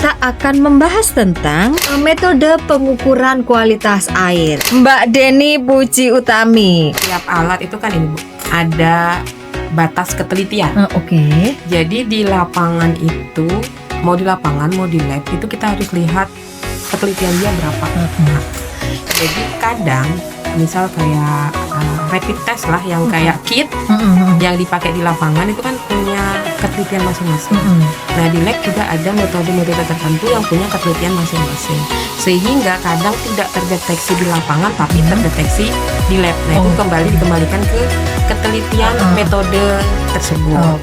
kita akan membahas tentang metode pengukuran kualitas air. Mbak Deni Puji Utami. Tiap alat itu kan ini Bu, ada batas ketelitian. Oke. Jadi di lapangan itu, mau di lapangan mau di lab itu kita harus lihat ketelitian dia berapa. Nah, jadi kadang misal kayak rapid test lah yang kayak kit yang dipakai di lapangan itu kan punya ketelitian masing-masing. Nah di lab juga ada metode-metode tertentu yang punya ketelitian masing-masing, sehingga kadang tidak terdeteksi di lapangan tapi terdeteksi di lab. Nah itu dikembalikan ke ketelitian metode tersebut.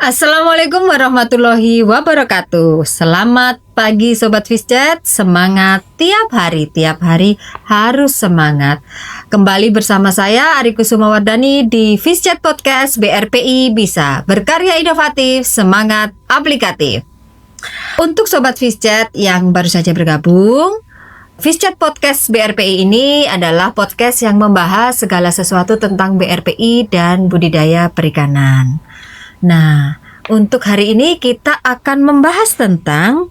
Assalamualaikum warahmatullahi wabarakatuh. Selamat pagi Sobat Fisjet. Semangat tiap hari harus semangat. Kembali bersama saya Ari Kusumawardani di Fisjet Podcast BRPI Bisa Berkarya Inovatif, Semangat Aplikatif. Untuk Sobat Fisjet yang baru saja bergabung, Fisjet Podcast BRPI ini adalah podcast yang membahas segala sesuatu tentang BRPI dan budidaya perikanan. Nah, untuk hari ini kita akan membahas tentang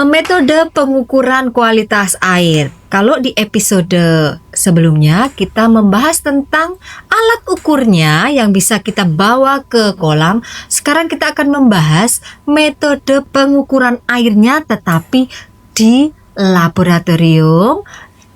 metode pengukuran kualitas air. Kalau di episode sebelumnya kita membahas tentang alat ukurnya yang bisa kita bawa ke kolam. Sekarang kita akan membahas metode pengukuran airnya tetapi di laboratorium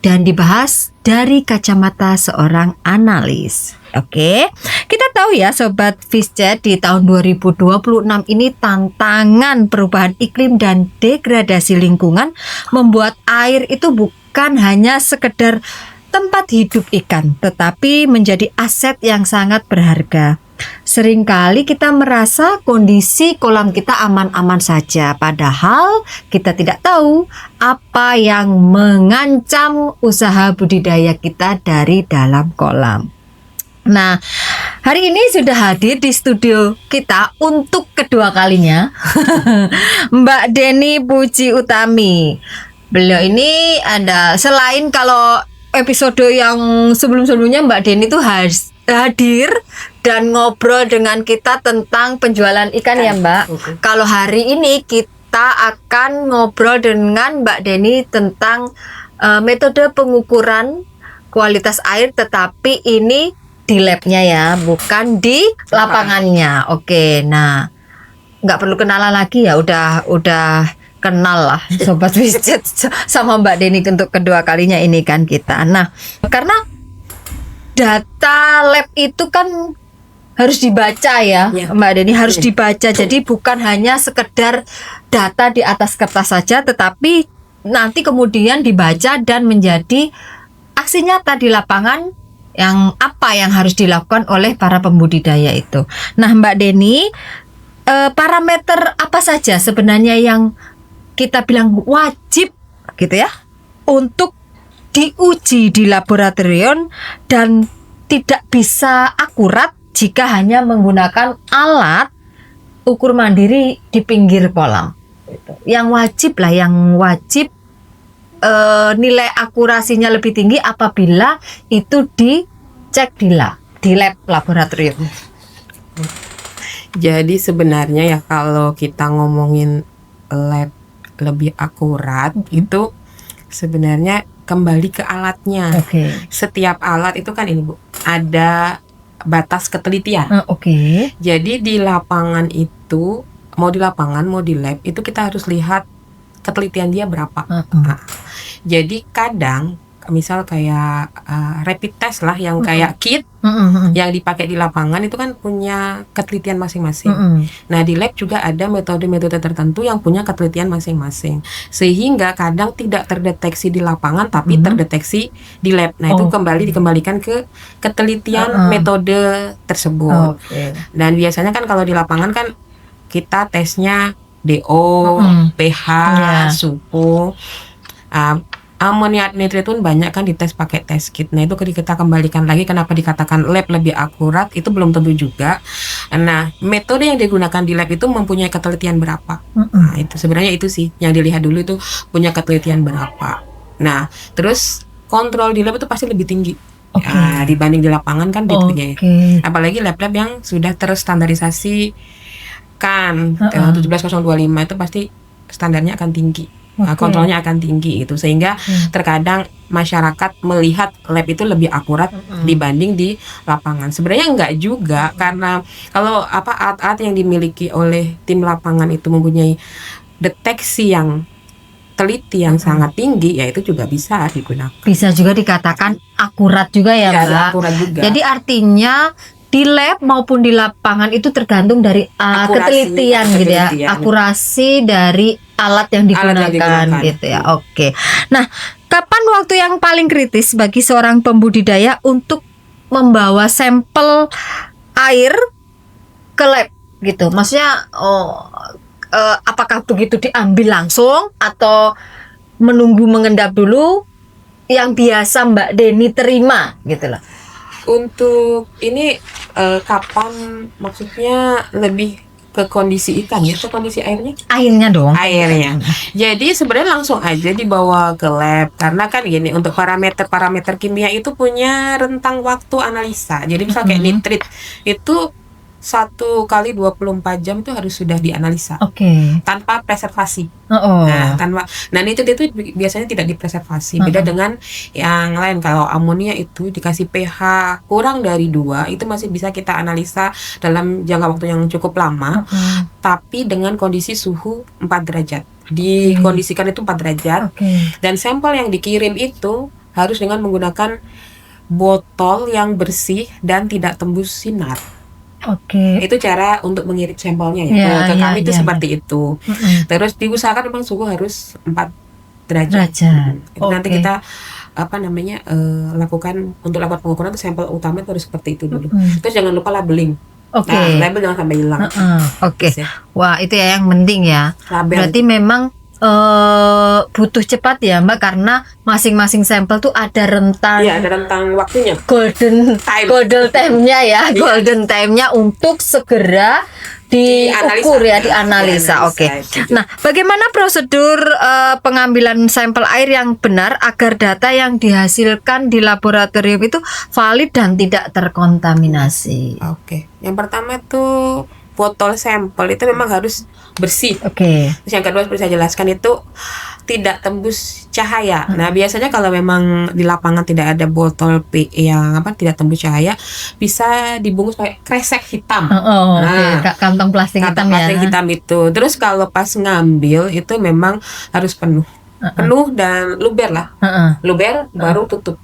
dan dibahas dari kacamata seorang analis. Oke, kita tahu ya Sobat Fisjet, di tahun 2026 ini tantangan perubahan iklim dan degradasi lingkungan membuat air itu bukan hanya sekedar tempat hidup ikan, tetapi menjadi aset yang sangat berharga. Seringkali kita merasa kondisi kolam kita aman-aman saja, padahal kita tidak tahu apa yang mengancam usaha budidaya kita dari dalam kolam. Nah, hari ini sudah hadir di studio kita untuk kedua kalinya Mbak Deni Puji Utami. Beliau ini ada, selain kalau episode yang sebelum-sebelumnya Mbak Deni itu hadir dan ngobrol dengan kita tentang penjualan ikan ya Mbak. Kalau hari ini kita akan ngobrol dengan Mbak Deni tentang metode pengukuran kualitas air, tetapi ini di labnya ya, bukan di lapangannya. Oke, nah nggak perlu kenalan lagi ya, udah kenal lah Sobat Fisjet sama Mbak Deni untuk kedua kalinya ini kan kita. Nah, karena data lab itu kan harus dibaca ya, Mbak Deni, harus dibaca. Jadi bukan hanya sekedar data di atas kertas saja, tetapi nanti kemudian dibaca dan menjadi aksi nyata di lapangan yang apa yang harus dilakukan oleh para pembudidaya itu. Nah, Mbak Deni, parameter apa saja sebenarnya yang kita bilang wajib gitu ya untuk diuji di laboratorium dan tidak bisa akurat jika hanya menggunakan alat ukur mandiri di pinggir kolam. Yang wajib nilai akurasinya lebih tinggi apabila itu dicek di lab laboratorium. Jadi sebenarnya ya kalau kita ngomongin lab lebih akurat itu sebenarnya kembali ke alatnya. Setiap alat itu kan ini Bu, ada batas ketelitian. Jadi di lapangan itu, mau di lapangan mau di lab itu kita harus lihat ketelitian dia berapa. Nah, jadi kadang misal kayak rapid test lah yang kayak kit yang dipakai di lapangan itu kan punya ketelitian masing-masing. Nah di lab juga ada metode-metode tertentu yang punya ketelitian masing-masing, sehingga kadang tidak terdeteksi di lapangan tapi terdeteksi di lab. Nah itu dikembalikan ke ketelitian metode tersebut. Dan biasanya kan kalau di lapangan kan kita tesnya DO, pH, suhu, amoniak nitritun banyak kan dites pakai test kit. Nah itu kita kembalikan lagi kenapa dikatakan lab lebih akurat, itu belum tentu juga. Nah metode yang digunakan di lab itu mempunyai ketelitian berapa. Nah itu sebenarnya itu sih yang dilihat dulu, itu punya ketelitian berapa. Nah terus kontrol di lab itu pasti lebih tinggi. Dibanding di lapangan kan gitu ya. Apalagi lab-lab yang sudah terstandarisasi kan 17025 itu pasti standarnya akan tinggi. Kontrolnya akan tinggi itu, sehingga terkadang masyarakat melihat lab itu lebih akurat dibanding di lapangan. Sebenarnya enggak juga, karena kalau alat-alat yang dimiliki oleh tim lapangan itu mempunyai deteksi yang teliti yang sangat tinggi, ya itu juga bisa digunakan. Bisa juga dikatakan akurat juga ya, Mbak. Akurat juga. Jadi artinya di lab maupun di lapangan itu tergantung dari ketelitian gitu ya, akurasi dari alat yang digunakan gitu ya. Oke. Nah, kapan waktu yang paling kritis bagi seorang pembudidaya untuk membawa sampel air ke lab gitu? Maksudnya apakah begitu diambil langsung atau menunggu mengendap dulu yang biasa Mbak Deni terima gitu loh? Untuk ini kapan, maksudnya lebih ke kondisi ikan ya, ke kondisi airnya? Airnya dong. Airnya. Jadi sebenarnya langsung aja dibawa ke lab, karena kan gini, untuk parameter kimia itu punya rentang waktu analisa. Jadi misal kayak nitrit itu 1 kali 24 jam itu harus sudah dianalisa. Tanpa preservasi. Nah nitrit itu biasanya tidak dipreservasi. Beda dengan yang lain. Kalau amonia itu dikasih pH kurang dari 2, itu masih bisa kita analisa dalam jangka waktu yang cukup lama. Tapi dengan kondisi suhu 4 derajat. Dikondisikan itu 4 derajat. Dan sampel yang dikirim itu harus dengan menggunakan botol yang bersih dan tidak tembus sinar. Itu cara untuk mengirim sampelnya ya. Ke kami itu seperti itu. Terus diusahakan memang suhu harus 4 derajat. Nanti kita lakukan untuk lakukan pengukuran sampel utama itu harus seperti itu dulu. Terus jangan lupa labeling. Label jangan sampai hilang. Wah, itu ya yang penting ya. Label. Berarti memang butuh cepat ya Mbak, karena masing-masing sampel tuh ada rentang. Iya, ada rentang waktunya. Golden time-nya ya, golden time-nya untuk segera diukur ya, dianalisa. Nah, bagaimana prosedur pengambilan sampel air yang benar agar data yang dihasilkan di laboratorium itu valid dan tidak terkontaminasi? Yang pertama tuh botol sampel itu memang harus bersih. Terus yang kedua seperti saya jelaskan itu tidak tembus cahaya. Nah biasanya kalau memang di lapangan tidak ada botol yang tidak tembus cahaya, bisa dibungkus pakai kresek hitam. Kantong plastik hitam ya. Hitam itu. Terus kalau pas ngambil itu memang harus penuh dan luber lah. Luber baru tutup.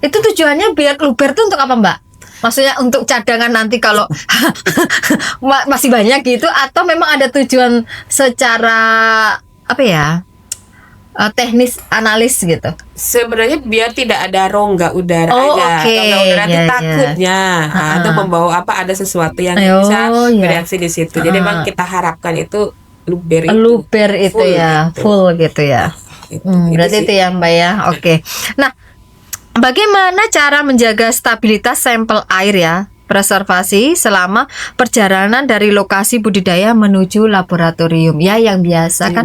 Itu tujuannya biar luber itu untuk apa Mbak? Maksudnya untuk cadangan nanti kalau masih banyak gitu, atau memang ada tujuan secara teknis analis gitu? Sebenarnya biar tidak ada rongga udara aja. Rongga udara itu takutnya atau membawa ada sesuatu yang bisa bereaksi di situ. Jadi memang kita harapkan itu luber itu full gitu ya. Berarti itu ya Mbak ya. Nah, bagaimana cara menjaga stabilitas sampel air ya, preservasi selama perjalanan dari lokasi budidaya menuju laboratorium ya, yang biasa kan?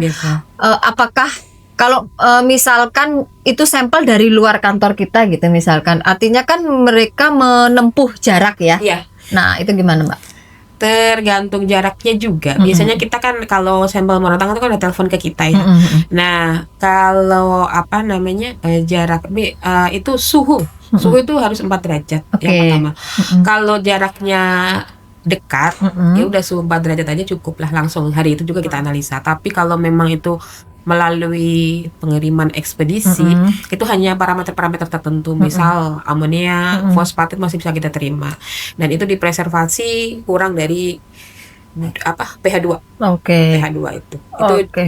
Apakah kalau misalkan itu sampel dari luar kantor kita gitu misalkan, artinya kan mereka menempuh jarak ya? Nah itu gimana Mbak? Tergantung jaraknya juga. Biasanya kita kan kalau sampel Moratang itu kan ada telepon ke kita ya. Nah, kalau jarak itu suhu itu harus 4 derajat yang pertama. Kalau jaraknya dekat, ya udah suhu 4 derajat aja cukup lah, langsung hari itu juga kita analisa. Tapi kalau memang itu melalui pengiriman ekspedisi, itu hanya parameter-parameter tertentu, misal amonia, fosfat itu masih bisa kita terima, dan itu dipreservasi kurang dari pH 2. pH 2 itu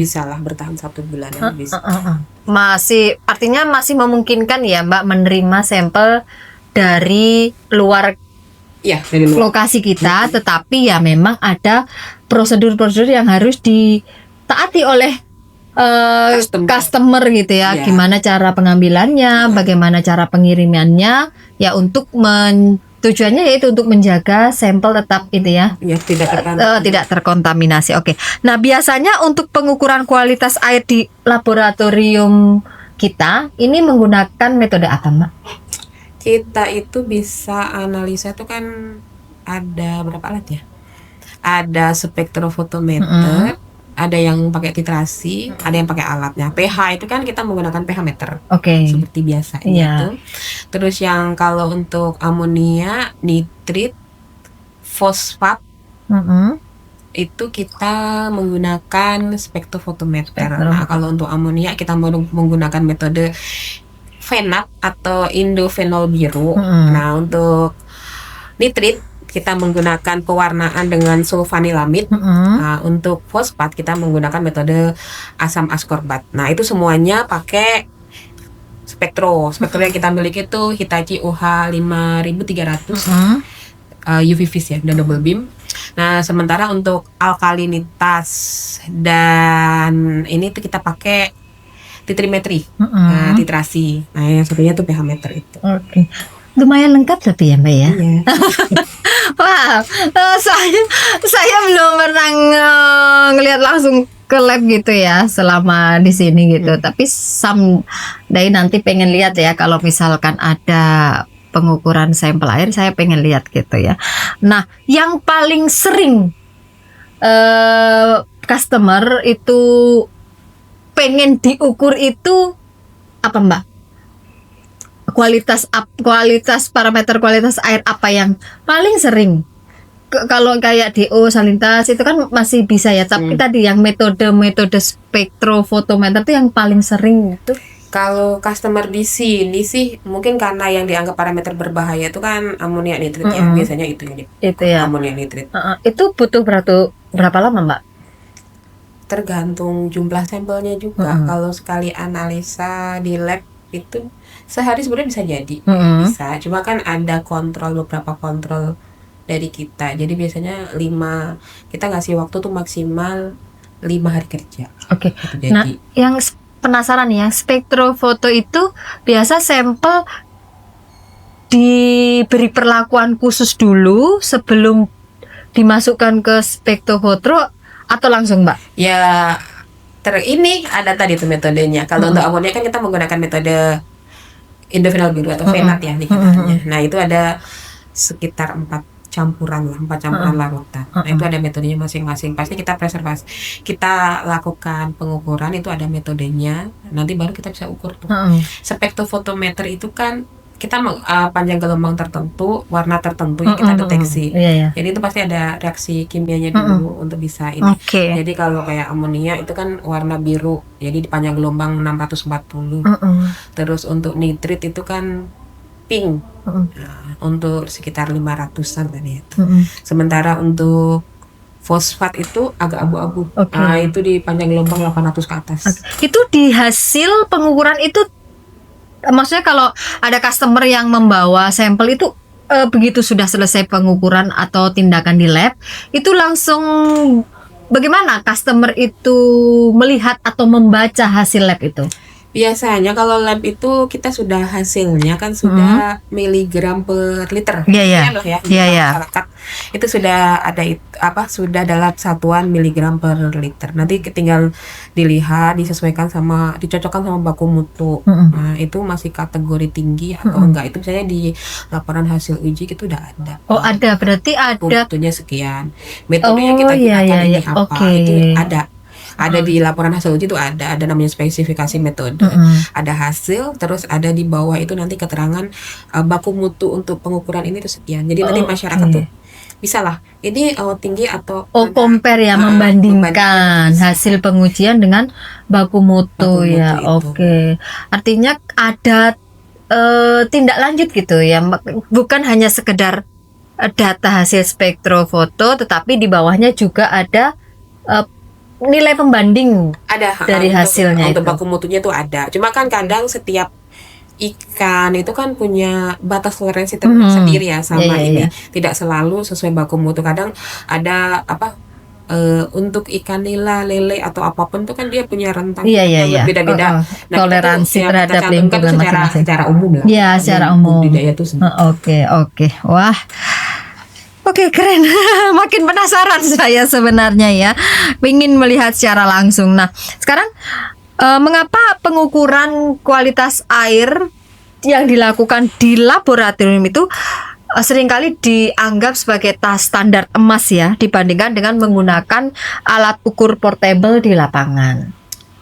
bisa lah bertahan 1 bulan bisa. Masih, artinya masih memungkinkan ya Mbak menerima sampel dari luar lokasi kita, tetapi ya memang ada prosedur-prosedur yang harus ditaati oleh customer gitu ya. Gimana cara pengambilannya, bagaimana cara pengirimannya ya, untuk tujuannya yaitu untuk menjaga sampel tetap itu ya, tidak terkontaminasi. Nah biasanya untuk pengukuran kualitas air di laboratorium kita ini menggunakan metode apa, Mbak? Kita itu bisa analisa itu kan ada berapa alat ya? Ada spektrofotometer, ada yang pakai titrasi, ada yang pakai alatnya. pH itu kan kita menggunakan pH meter. Seperti biasa gitu. Terus yang kalau untuk amonia, nitrit, fosfat, itu kita menggunakan spektrofotometer. Nah, kalau untuk amonia kita menggunakan metode fenat atau indofenol biru. Nah, untuk nitrit kita menggunakan pewarnaan dengan sulfanilamid. Nah, untuk fosfat kita menggunakan metode asam askorbat. Nah, itu semuanya pakai spektro. Spektro yang kita miliki itu Hitachi UH 5300 UV vis ya, dan double beam. Nah, sementara untuk alkalinitas dan ini tuh kita pakai titrimetri, titrasi. Nah, yang satunya tuh pH meter itu. Lumayan lengkap tapi ya, Mbak ya. Iya. Wah, saya belum pernah ngelihat langsung ke lab gitu ya selama di sini gitu. Tapi someday nanti pengen lihat ya, kalau misalkan ada pengukuran sampel air, saya pengen lihat gitu ya. Nah, yang paling sering customer itu pengen diukur itu apa, Mbak? Kualitas parameter kualitas air apa yang paling sering? Kalau kayak DO, salinitas itu kan masih bisa ya, tapi tadi yang metode spektrofotometer itu yang paling sering itu. Kalau customer di sini sih mungkin karena yang dianggap parameter berbahaya itu kan amonia nitrit ya, biasanya itu ya. Amonia nitrit. Itu butuh berapa lama, Mbak? Tergantung jumlah sampelnya juga. Kalau sekali analisa di lab itu sehari sebenarnya bisa jadi, bisa. Cuma kan ada beberapa kontrol dari kita. Jadi biasanya kita ngasih waktu tuh maksimal 5 hari kerja. Nah, yang penasaran ya, spektrofoto itu biasa sampel diberi perlakuan khusus dulu sebelum dimasukkan ke spektrofoto atau langsung, Mbak? Ya, ini ada tadi tuh metodenya. Kalau untuk amonia kan kita menggunakan metode indofenol biru atau fenat ya dikatakannya. Nah, itu ada sekitar 4 campuran larutan. Nah, itu ada metodenya masing-masing. Pasti kita preservasi. Kita lakukan pengukuran itu ada metodenya. Nanti baru kita bisa ukur tuh. Spektrofotometer itu kan kita panjang gelombang tertentu, warna tertentu yang kita deteksi. Jadi itu pasti ada reaksi kimianya dulu untuk bisa ini. Jadi kalau kayak amonia itu kan warna biru, jadi di panjang gelombang 640. Terus untuk nitrit itu kan pink, untuk sekitar 500-an tadi itu. Sementara untuk fosfat itu agak abu-abu. Nah, itu di panjang gelombang 800 ke atas. Itu di hasil pengukuran itu, maksudnya kalau ada customer yang membawa sampel itu begitu sudah selesai pengukuran atau tindakan di lab, itu langsung bagaimana customer itu melihat atau membaca hasil lab itu? Biasanya kalau lab itu kita sudah hasilnya kan sudah miligram per liter. Masyarakat itu sudah ada sudah dalam satuan miligram per liter. Nanti tinggal dilihat, dicocokkan sama baku mutu. Nah, itu masih kategori tinggi atau enggak, itu misalnya di laporan hasil uji itu udah ada. Ada, berarti ada mutunya sekian. Metodenya kita gunakan ini apa? Itu ada di laporan hasil uji itu ada namanya spesifikasi metode, ada hasil, terus ada di bawah itu nanti keterangan baku mutu untuk pengukuran ini itu sekian. Jadi nanti masyarakat tuh bisa lah ini tinggi atau compare ya, membandingkan hasil pengujian dengan baku mutu ya. Artinya ada tindak lanjut gitu ya, bukan hanya sekedar data hasil spektrofoto, tetapi di bawahnya juga ada nilai pembanding dari hasilnya. Untuk baku mutunya itu ada. Cuma kan kadang setiap ikan itu kan punya batas toleransi sendiri ya sama ini. Tidak selalu sesuai baku mutu. Kadang ada untuk ikan nila, lele atau apapun itu kan dia punya rentang beda-beda. Nah, toleransi terhadap lingkungan masing-masing. Secara umum lah. Iya, secara umum. Budidaya itu sendiri. Oke. Wah. Oke, keren. Makin penasaran saya sebenarnya ya. Pengen melihat secara langsung. Nah, sekarang Mengapa pengukuran kualitas air yang dilakukan di laboratorium itu seringkali dianggap sebagai standar emas ya, dibandingkan dengan menggunakan alat ukur portable di lapangan?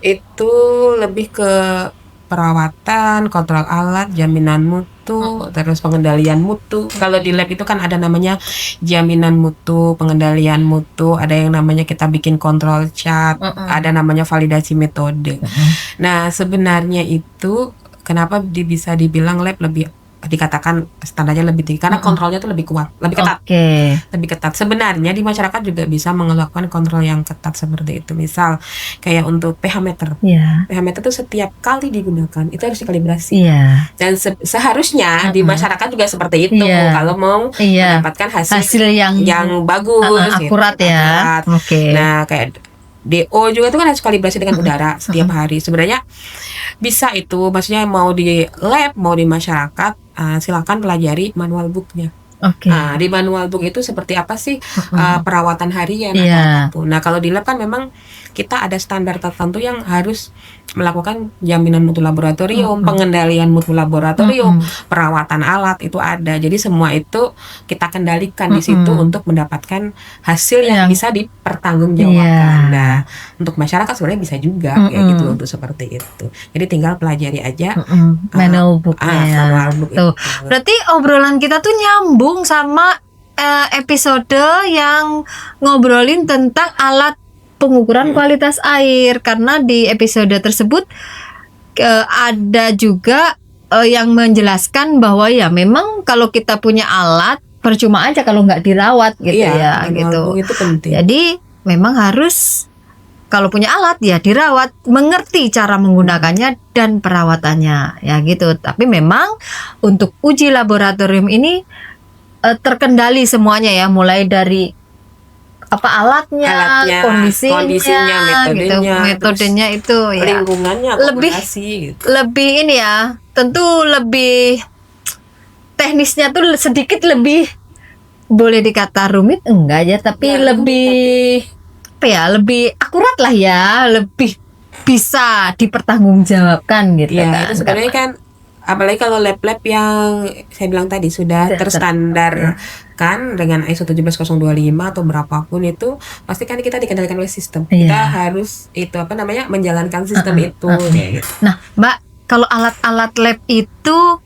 Itu lebih ke perawatan, kontrol alat, jaminan mutu, terus pengendalian mutu. Kalau di lab itu kan ada namanya jaminan mutu, pengendalian mutu, ada yang namanya kita bikin kontrol chart, ada namanya validasi metode. Nah, sebenarnya itu kenapa bisa dibilang lab lebih dikatakan standarnya lebih tinggi karena kontrolnya tuh lebih kuat, lebih ketat. Lebih ketat. Sebenarnya di masyarakat juga bisa melakukan kontrol yang ketat seperti itu. Misal kayak untuk pH meter. pH meter tuh setiap kali digunakan itu harus dikalibrasi. Dan seharusnya di masyarakat juga seperti itu kalau mau mendapatkan hasil yang bagus, akurat gitu, ya. Nah, kayak DO juga itu kan harus kalibrasi dengan udara setiap hari. Sebenarnya bisa itu, maksudnya mau di lab mau di masyarakat, silakan pelajari manual booknya. Di manual book itu seperti apa sih perawatan harian atau apapun. Nah, kalau di lab kan memang kita ada standar tertentu yang harus melakukan jaminan mutu laboratorium, pengendalian mutu laboratorium, perawatan alat itu ada. Jadi semua itu kita kendalikan di situ untuk mendapatkan hasil yang bisa dipertanggungjawabkan. Nah, untuk masyarakat sebenarnya bisa juga kayak gitu untuk seperti itu. Jadi tinggal pelajari aja manual booknya. Manual book Tuh. Berarti obrolan kita tuh nyambung sama episode yang ngobrolin tentang alat pengukuran kualitas air, karena di episode tersebut ada juga yang menjelaskan bahwa ya memang kalau kita punya alat percuma aja kalau nggak dirawat gitu gitu. Itu penting. Jadi memang harus kalau punya alat ya dirawat, mengerti cara menggunakannya dan perawatannya ya gitu. Tapi memang untuk uji laboratorium ini terkendali semuanya ya, mulai dari alatnya, kondisinya, metodenya itu ya, lingkungannya, lebih ini ya, tentu lebih teknisnya tuh sedikit lebih, boleh dikata rumit enggak ya, tapi lebih lebih akurat lah ya, lebih bisa dipertanggungjawabkan gitu kan. Itu sebenarnya kan apalagi kalau lab-lab yang saya bilang tadi sudah terstandar kan dengan ISO 17025 atau berapapun itu, pasti kan kita dikendalikan oleh sistem. Kita harus menjalankan sistem itu. Nah, Mbak, kalau alat-alat lab itu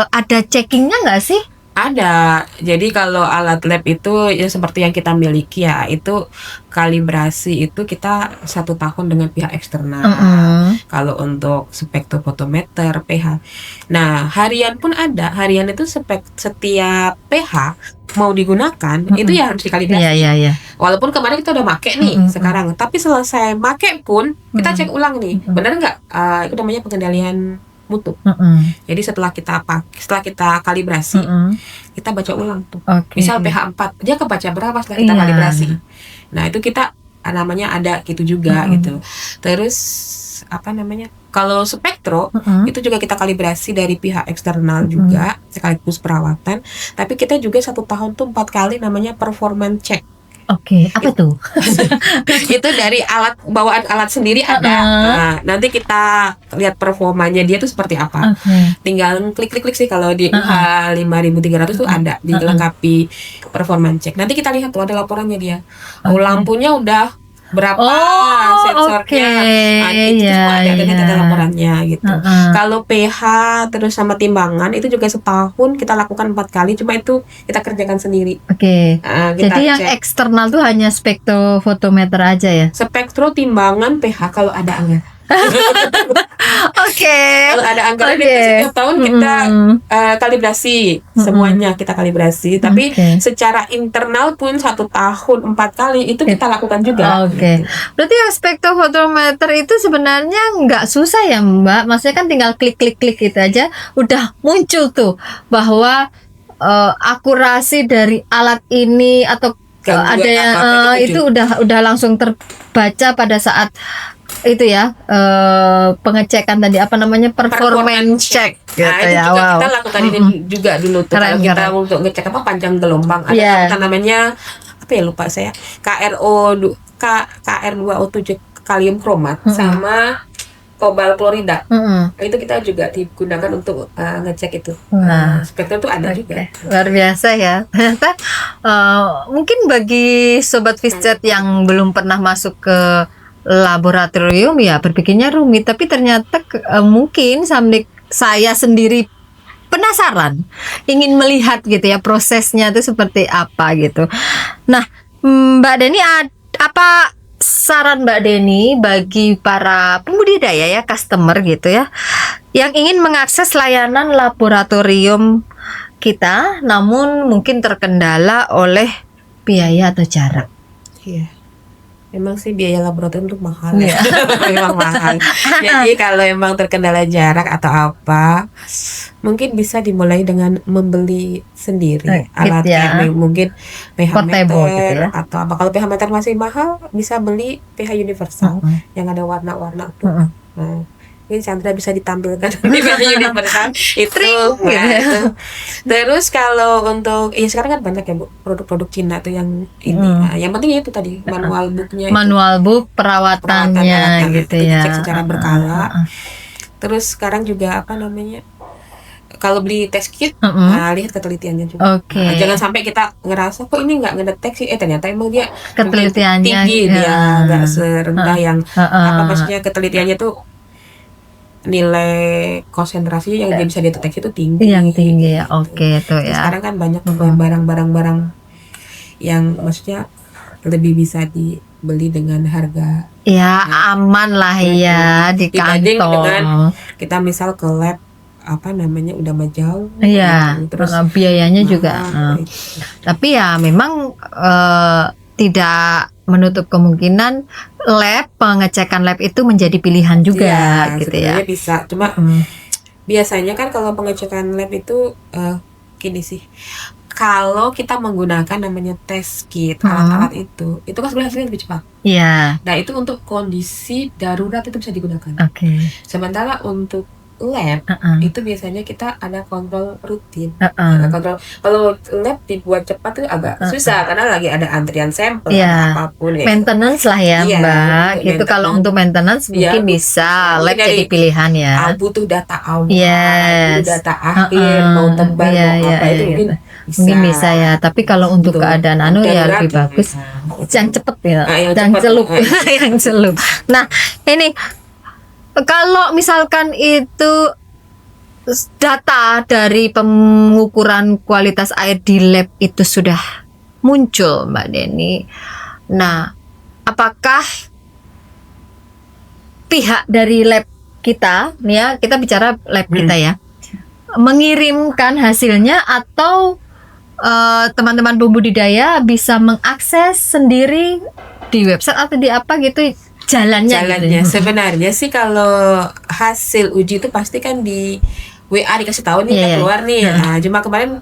ada checkingnya nggak sih? Ada. Jadi kalau alat lab itu ya seperti yang kita miliki ya, itu kalibrasi itu kita 1 tahun dengan pihak eksternal. Kalau untuk spektrofotometer, pH. Nah, harian pun ada. Harian itu setiap pH mau digunakan itu ya harus dikalibrasi. Walaupun kemarin kita udah make nih sekarang, tapi selesai make pun kita cek ulang nih, benar nggak? Itu namanya pengendalian mutu. Jadi setelah kita kalibrasi, kita baca ulang tuh. Misal pH 4, dia kebaca berapa setelah kita kalibrasi. Nah, itu kita namanya ada gitu juga gitu. Terus kalau spektro itu juga kita kalibrasi dari pihak eksternal juga sekaligus perawatan. Tapi kita juga 1 tahun tuh 4 kali namanya performance check. Apa tuh? Itu dari bawaan alat sendiri ada. Nah, nanti kita lihat performanya dia tuh seperti apa. Tinggal klik sih, kalau di UH 5300 tuh ada dilengkapi performance check. Nanti kita lihat tuh ada laporannya dia. Lampunya udah berapa sensornya, itu semua ada laporannya gitu. Kalau pH terus sama timbangan itu juga setahun kita lakukan 4 kali, cuma itu kita kerjakan sendiri. Jadi yang eksternal tuh hanya spektrofotometer aja ya? Spektro, timbangan, pH kalau ada anggaran. Kalau ada anggaran itu setiap tahun kita kalibrasi semuanya, kita kalibrasi. Tapi secara internal pun 1 tahun 4 kali itu kita lakukan juga. Berarti yang spektrofotometer itu sebenarnya nggak susah ya, Mbak? Maksudnya kan tinggal klik gitu aja udah muncul tuh bahwa akurasi dari alat ini atau ada yang itu udah langsung terbaca pada saat itu ya, pengecekan tadi performance check gitu. Nah, itu juga kita lakukan ini juga dulu tuh. Kalau kita untuk ngecek panjang gelombang, ada namanya lupa saya, KR2O7 kalium kromat sama kobalt klorida. Itu kita juga digunakan untuk ngecek itu. Spektrum itu ada juga. Luar biasa ya. Ternyata mungkin bagi sobat Fishchat yang belum pernah masuk ke laboratorium ya berpikirnya rumit, tapi ternyata mungkin sampai saya sendiri penasaran, ingin melihat gitu ya prosesnya itu seperti apa gitu. Nah, Mbak Deni, apa saran Mbak Deni bagi para pembudidaya ya, customer gitu ya, yang ingin mengakses layanan laboratorium kita namun mungkin terkendala oleh biaya atau jarak? Iya. Emang sih biaya laboratorium itu mahal ya. Memang mahal. Jadi kalau emang terkendala jarak atau apa, mungkin bisa dimulai dengan membeli sendiri alat ya. Mungkin pH meter gitu ya. atau apa. Kalau pH meter masih mahal, bisa beli pH universal yang ada warna-warna tuh. Ini Chandra bisa ditampilkan di pH universal itu. Itu. Terus kalau untuk sekarang kan banyak ya Bu produk-produk Cina tuh yang ini. Yang penting itu tadi manual booknya. Manual book perawatannya gitu ya. Dicek secara berkala. Terus sekarang juga apa namanya? Kalau beli test kit, lihat ketelitiannya juga. Jangan sampai kita ngerasa kok ini nggak ngedeteksi, ternyata emang dia ketelitiannya tinggi, dia nggak serendah yang apa maksudnya ketelitiannya tuh nilai konsentrasi yang dia bisa dideteksi itu tinggi. Yang tinggi ya, itu ya. Sekarang kan banyak barang-barang yang maksudnya lebih bisa dibeli dengan harga aman lah ya di dibanding kantong. Dengan kita misal ke lab apa namanya udah jauh. Terus biayanya juga. Tapi ya memang tidak menutup kemungkinan pengecekan lab itu menjadi pilihan juga gitu ya. Bisa, cuma biasanya kan kalau pengecekan lab itu gini sih. Kalau kita menggunakan namanya test kit, alat-alat itu kan sebenarnya hasilnya lebih cepat. Nah, itu untuk kondisi darurat itu bisa digunakan. Sementara untuk lab itu biasanya kita ada kontrol rutin. Kontrol kalau lab dibuat cepat itu agak susah karena lagi ada antrian sampel apapun ya. Maintenance lah ya Mbak. Itu kalau untuk maintenance mungkin bisa lab jadi pilihan ya. Butuh data awal, butuh data akhir, mau tebal mau apa itu mungkin bisa ya. Tapi kalau untuk keadaan ya lebih bagus yang cepet ya, yang celup, yang celup. Nah ini kalau misalkan itu data dari pengukuran kualitas air di lab itu sudah muncul Mbak Deni, nah apakah pihak dari lab kita, nih ya kita bicara lab kita ya, mengirimkan hasilnya atau teman-teman pembudidaya bisa mengakses sendiri di website atau di apa gitu? Jalannya gitu. Sebenarnya sih kalau hasil uji itu pasti kan di WA dikasih tahu nih keluar nih. Nah, cuma kemarin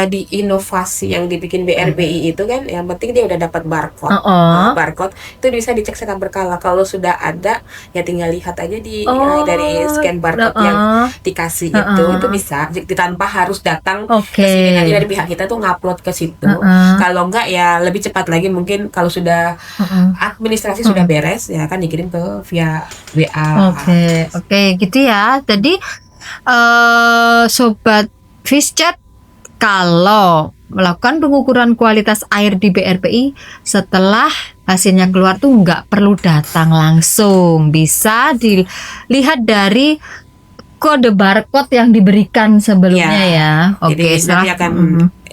di inovasi yang dibikin BRPI itu kan yang penting dia udah dapat barcode. Barcode itu bisa dicek secara berkala. Kalau sudah ada ya tinggal lihat aja dari scan barcode yang dikasih itu bisa tanpa harus datang ke sini. Nanti dari pihak kita tuh ngupload ke situ. Kalau enggak ya lebih cepat lagi mungkin kalau sudah administrasi sudah beres ya kan dikirim ke via WA. Oke, gitu ya. Jadi sobat Fishchat, kalau melakukan pengukuran kualitas air di BRPI setelah hasilnya keluar tuh nggak perlu datang langsung, bisa dilihat dari kode barcode yang diberikan sebelumnya ya.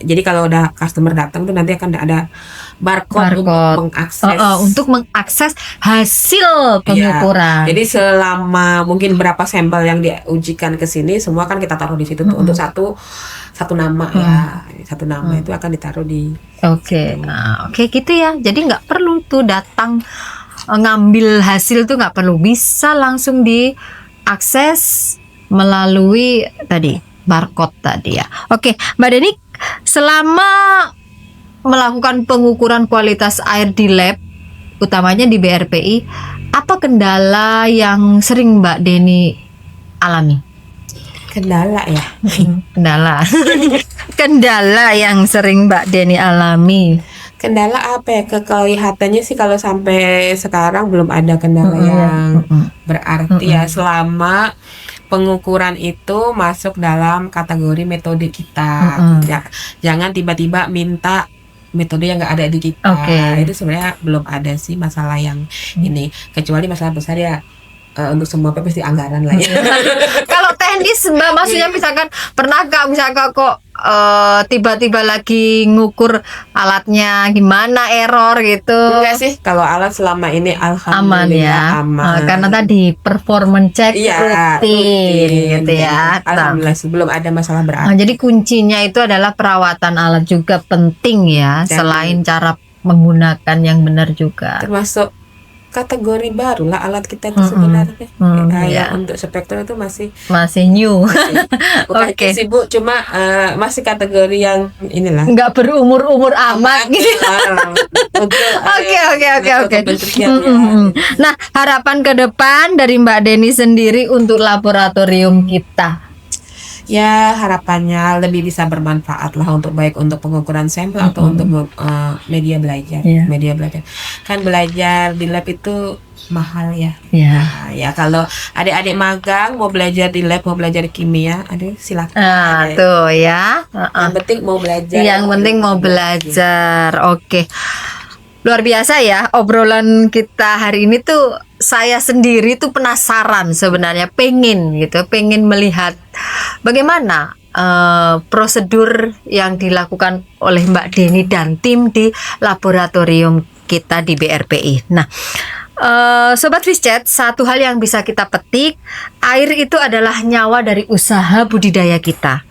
Jadi kalau udah customer datang tuh nanti akan ada barcode. Untuk mengakses hasil pengukuran. Jadi selama mungkin berapa sampel yang diujikan ke sini semua kan kita taruh di situ tuh untuk satu nama satu nama itu akan ditaruh di gitu ya. Jadi nggak perlu tuh datang ngambil hasil tuh nggak perlu, bisa langsung diakses melalui tadi barcode tadi ya. Mbak Deni, selama melakukan pengukuran kualitas air di lab utamanya di BRPI, apa kendala yang sering Mbak Deni alami? Kendala ya. Kendala yang sering Mbak Deni alami. Kendala apa ya? Kelihatannya sih kalau sampai sekarang belum ada kendala yang berarti ya, selama pengukuran itu masuk dalam kategori metode kita. Jangan tiba-tiba minta metode yang nggak ada di kita. Itu sebenarnya belum ada sih masalah yang ini, kecuali masalah besar ya. Untuk semua pasti anggaran lah ya. Kalau teknis Mbak, maksudnya misalkan pernah nggak misalkan kok tiba-tiba lagi ngukur alatnya gimana error gitu? Enggak sih, kalau alat selama ini alhamdulillah aman. Karena tadi performance check rutin gitu ya. Alhamdulillah sih belum ada masalah berarti. Jadi kuncinya itu adalah perawatan alat juga penting ya, selain cara menggunakan yang benar juga. Termasuk kategori baru lah alat kita itu sebenarnya. Untuk spektrum itu masih new. Bukan sibuk, cuma masih kategori yang inilah. Nggak berumur amat gitu. Oke. Nah, harapan ke depan dari Mbak Deni sendiri untuk laboratorium kita. Ya, harapannya lebih bisa bermanfaat lah baik untuk pengukuran sampel atau untuk media belajar. Media belajar. Kan belajar di lab itu mahal ya. Ya kalau adik-adik magang mau belajar di lab, mau belajar kimia, silakan. Tuh ya. Yang penting mau belajar. Yang penting mau belajar. Oke. Luar biasa ya obrolan kita hari ini tuh. Saya sendiri tuh penasaran sebenarnya, pengen melihat bagaimana prosedur yang dilakukan oleh Mbak Deni dan tim di laboratorium kita di BRPI. Nah, Sobat Fischet, satu hal yang bisa kita petik, air itu adalah nyawa dari usaha budidaya kita.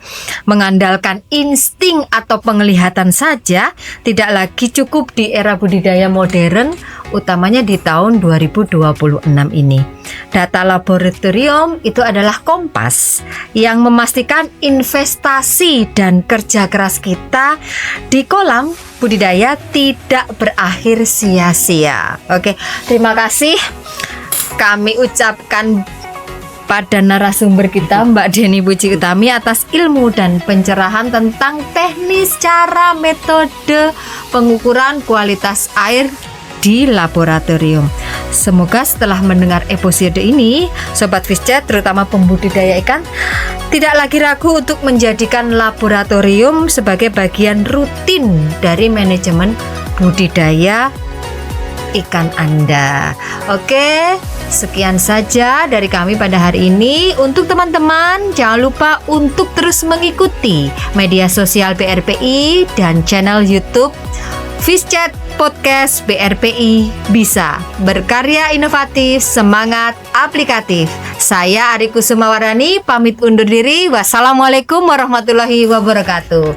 Mengandalkan insting atau penglihatan saja tidak lagi cukup di era budidaya modern, utamanya di tahun 2026 ini. Data laboratorium itu adalah kompas yang memastikan investasi dan kerja keras kita di kolam budidaya tidak berakhir sia-sia. Oke, terima kasih kami ucapkan pada narasumber kita Mbak Deni Puji Utami atas ilmu dan pencerahan tentang teknis cara metode pengukuran kualitas air di laboratorium. Semoga setelah mendengar episode ini, Sobat Fischet terutama pembudidaya ikan tidak lagi ragu untuk menjadikan laboratorium sebagai bagian rutin dari manajemen budidaya ikan Anda. Oke, sekian saja dari kami pada hari ini. Untuk teman-teman, jangan lupa untuk terus mengikuti media sosial BRPI dan channel YouTube Fischet Podcast BRPI Bisa Berkarya Inovatif, Semangat Aplikatif. Saya Ari Kusumawarani pamit undur diri. Wassalamualaikum warahmatullahi wabarakatuh.